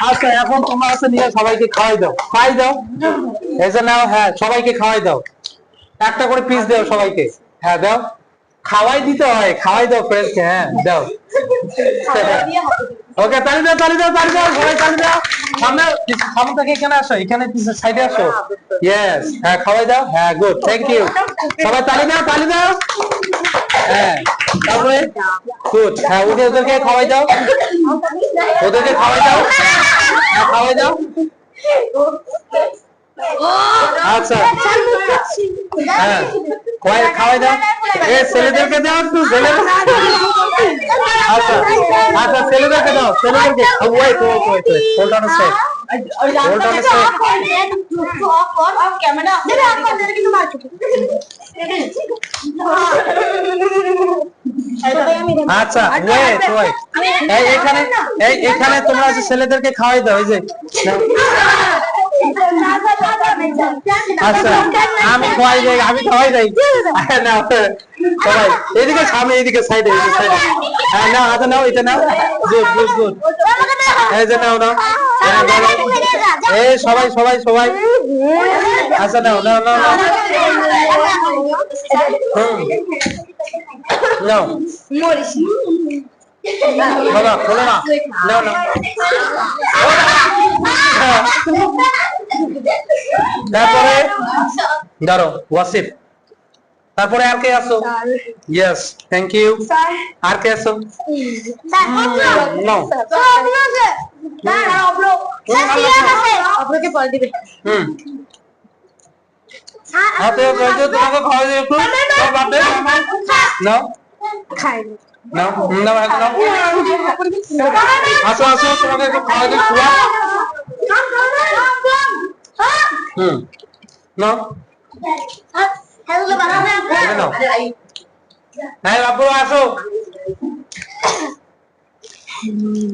আচ্ছা এখন তোমরা আছে নিয়ে সবাইকে খাওয়াই দাও এই যে নাও হ্যাঁ সবাইকে খাওয়াই দাও একটা করে পিস দাও সবাইকে হ্যাঁ দাও খাওয়াই দিতে হয় খাওয়াই দাও ফ্রেন্ডকে হ্যাঁ দাও ওকে তালি দাও সবাই তালি দাও সামনে থেকে এখানে আসো এখানে সাইডে আসো ইয়েস হ্যাঁ খাওয়াই দাও হ্যাঁ গুড থ্যাংক ইউ সবাই তালি দাও হ্যাঁ তারপরে গুড হ্যাঁ ওদেরকে খাওয়াই দাও হ্যাঁ খাওয়াই দাও আচ্ছা হ্যাঁ খাওয়াই দাও ছেলেদেরকে দাও একটু আচ্ছা ছেলেদেরকে দাও ওয়েট হোল্ড অন সেট আচ্ছা এখানে তোমরা ছেলেদেরকে খাওয়াই দাও এই যে আচ্ছা আমি খাওয়াই যাই না সবাই এদিকে সামনে এদিকে সাইডে হ্যাঁ নাও হাতে নাও এটা নাও গুড এই যে নাও এই সবাই আচ্ছা নাও বাবা খোলো না নাও তারপরে দাঁড়ো ওয়াসিফ তারপরে আর কে আসো ইয়েস থ্যাংক ইউ আর কে আসো হাতে তোমাকে খাওয়া দিয়ে একটু নাও আসো তোমাকে একটু খাওয়া দিয়ে হ্যাঁ বাবু আসো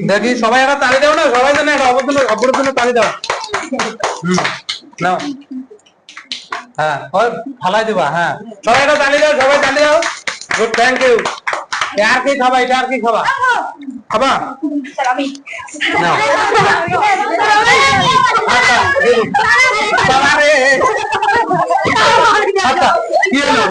দেখি সবাই একটা তালি দাও না সবাই জানে অপরের জন্য তালি দাও নাও হ্যাঁ ফালাই দিবা হ্যাঁ সবাই একটা তালি দাও গুড থ্যাংক ইউ আর কি খাবা এটা আর কি খাবা নাও আচ্ছা কি হলো